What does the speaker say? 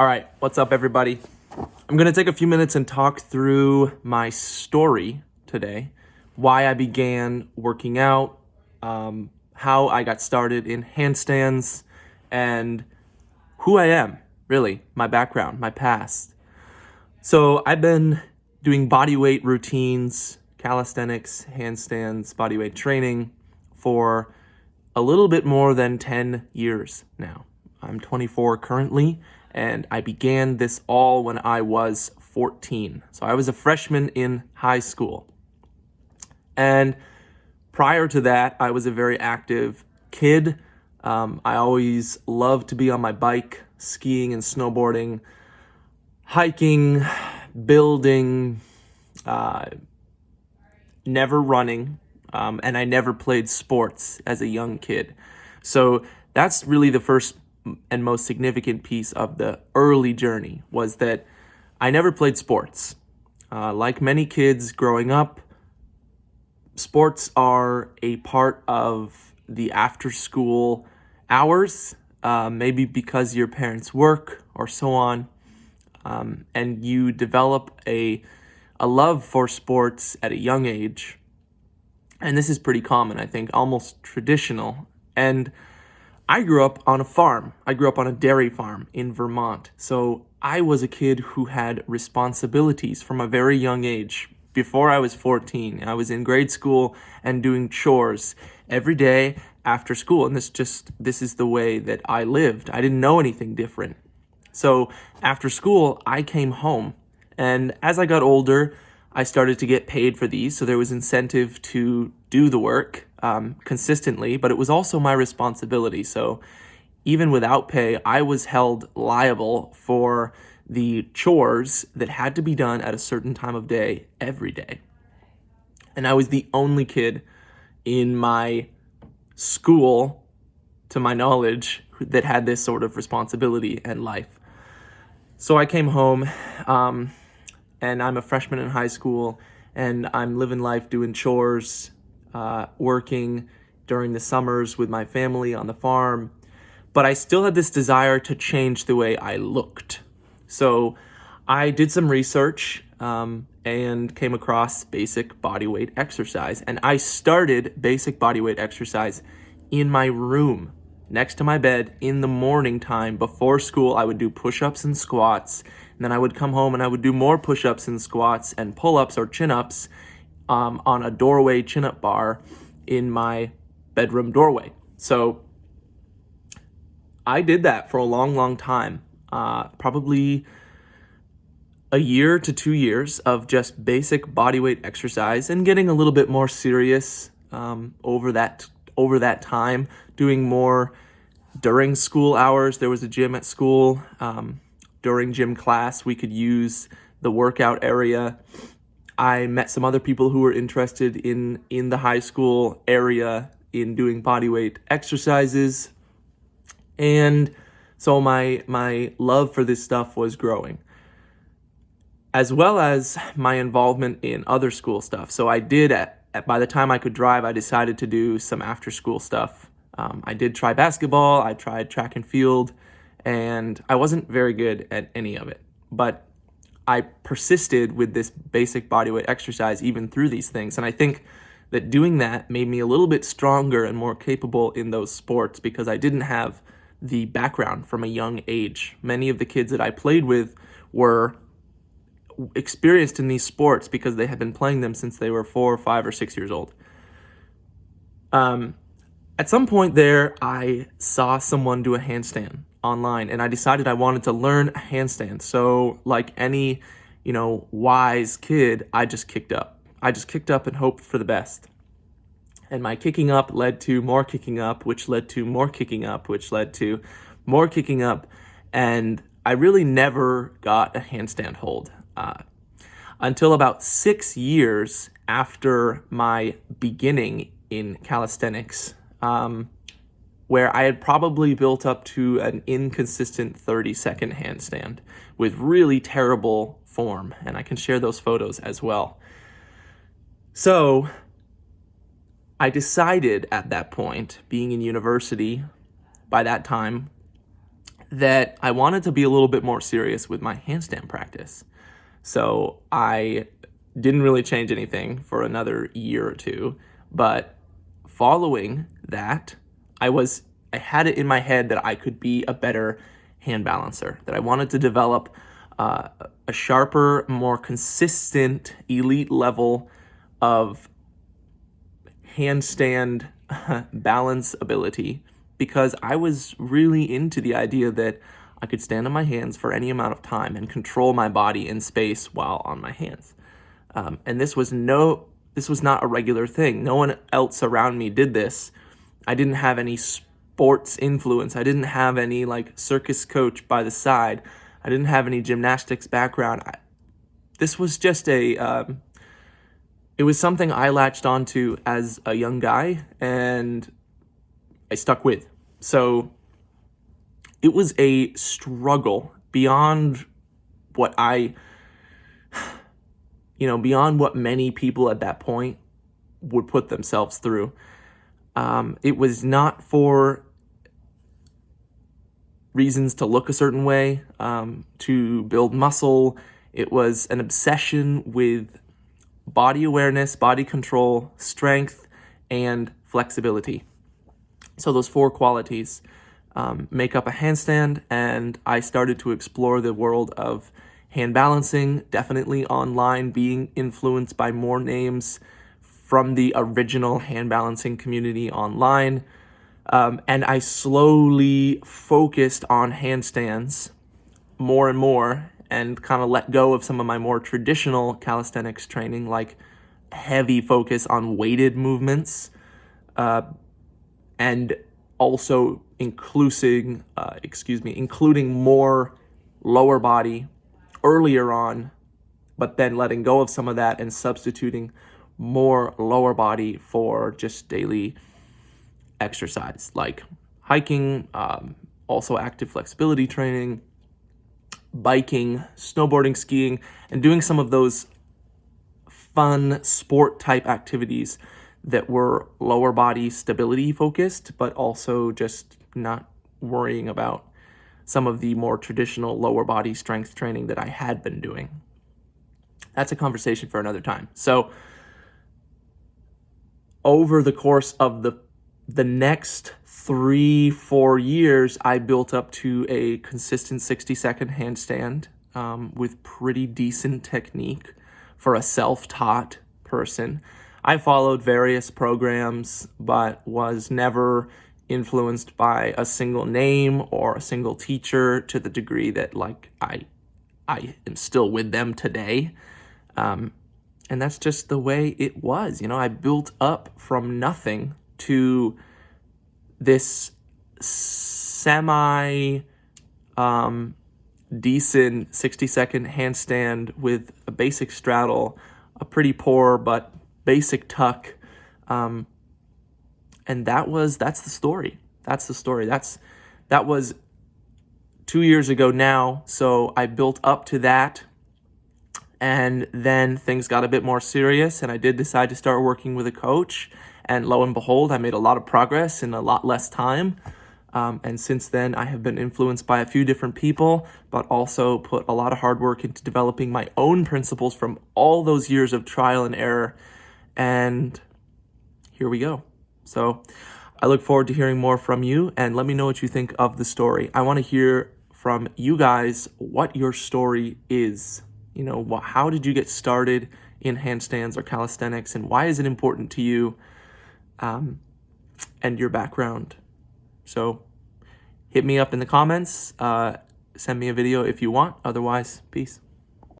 All right, what's up, everybody? I'm going to take a few minutes and talk through my story today, why I began working out, how I got started in handstands, and who I am, really, my background, my past. So I've been doing bodyweight routines, calisthenics, handstands, bodyweight training for a little bit more than 10 years now. I'm 24 currently, and I began this all when I was 14. So I was a freshman in high school. And prior to that, I was a very active kid. I always loved to be on my bike, skiing and snowboarding, hiking, building, never running, and I never played sports as a young kid. So that's really the first and most significant piece of the early journey, was that I never played sports. Like many kids growing up, sports are a part of the after-school hours, maybe because your parents work or so on, and you develop a love for sports at a young age. And this is pretty common, I think, almost traditional. And I grew up on a farm. I grew up on a dairy farm in Vermont. So I was a kid who had responsibilities from a very young age. Before I was 14, I was in grade school and doing chores every day after school. And this is the way that I lived. I didn't know anything different. So after school, I came home. And as I got older, I started to get paid for these. So there was incentive to do the work consistently, but it was also my responsibility. So even without pay, I was held liable for the chores that had to be done at a certain time of day every day. And I was the only kid in my school, to my knowledge, that had this sort of responsibility and life. So I came home, and I'm a freshman in high school, and I'm living life doing chores, working during the summers with my family on the farm. But I still had this desire to change the way I looked. So I did some research and came across basic bodyweight exercise. And I started basic bodyweight exercise in my room, next to my bed, in the morning time. Before school, I would do push-ups and squats. And then I would come home and I would do more push-ups and squats and pull-ups or chin-ups on a doorway chin-up bar in my bedroom doorway. So I did that for a long, long time, probably a year to 2 years of just basic bodyweight exercise, and getting a little bit more serious over that time, doing more during school hours. There was a gym at school. During gym class, we could use the workout area. I met some other people who were interested in the high school area in doing bodyweight exercises. And so my love for this stuff was growing, as well as my involvement in other school stuff. So I did, by the time I could drive, I decided to do some after school stuff. I did try basketball, I tried track and field, and I wasn't very good at any of it. But I persisted with this basic bodyweight exercise even through these things. And I think that doing that made me a little bit stronger and more capable in those sports, because I didn't have the background from a young age. Many of the kids that I played with were experienced in these sports because they had been playing them since they were 4 or 5 or 6 years old. At some point there, I saw someone do a handstand online, and I decided I wanted to learn a handstand. So like any, wise kid, I just kicked up. I just kicked up and hoped for the best. And my kicking up led to more kicking up, which led to more kicking up, which led to more kicking up. And I really never got a handstand hold until about 6 years after my beginning in calisthenics, where I had probably built up to an inconsistent 30-second handstand with really terrible form. And I can share those photos as well. So I decided at that point, being in university by that time, that I wanted to be a little bit more serious with my handstand practice. So I didn't really change anything for another year or two, but following that, I had it in my head that I could be a better hand balancer, that I wanted to develop a sharper, more consistent, elite level of handstand balance ability, because I was really into the idea that I could stand on my hands for any amount of time and control my body in space while on my hands. And this was not a regular thing. No one else around me did this. I didn't have any sports influence. I didn't have any like circus coach by the side. I didn't have any gymnastics background. This was just it was something I latched onto as a young guy and I stuck with. So it was a struggle beyond what beyond what many people at that point would put themselves through. It was not for reasons to look a certain way, to build muscle. It was an obsession with body awareness, body control, strength, and flexibility. So those 4 qualities make up a handstand, and I started to explore the world of hand balancing, definitely online, being influenced by more names from the original hand balancing community online. And I slowly focused on handstands more and more and kind of let go of some of my more traditional calisthenics training, like heavy focus on weighted movements, and also including more lower body earlier on, but then letting go of some of that and substituting more lower body for just daily exercise, like hiking, also active flexibility training, biking, snowboarding, skiing, and doing some of those fun sport type activities that were lower body stability focused, but also just not worrying about some of the more traditional lower body strength training that I had been doing. That's a conversation for another time. So over the course of the next 3-4 years, I built up to a consistent 60-second handstand with pretty decent technique for a self-taught person. I followed various programs, but was never influenced by a single name or a single teacher to the degree that I am still with them today. And that's just the way it was. I built up from nothing to this semi decent 60-second handstand with a basic straddle, a pretty poor but basic tuck, and that's the story. That was 2 years ago now. So I built up to that, and then things got a bit more serious, and I did decide to start working with a coach. And lo and behold, I made a lot of progress in a lot less time. And since then, I have been influenced by a few different people, but also put a lot of hard work into developing my own principles from all those years of trial and error. And here we go. So I look forward to hearing more from you, and let me know what you think of the story. I want to hear from you guys what your story is. How did you get started in handstands or calisthenics, and why is it important to you, and your background? So hit me up in the comments, send me a video if you want. Otherwise, peace.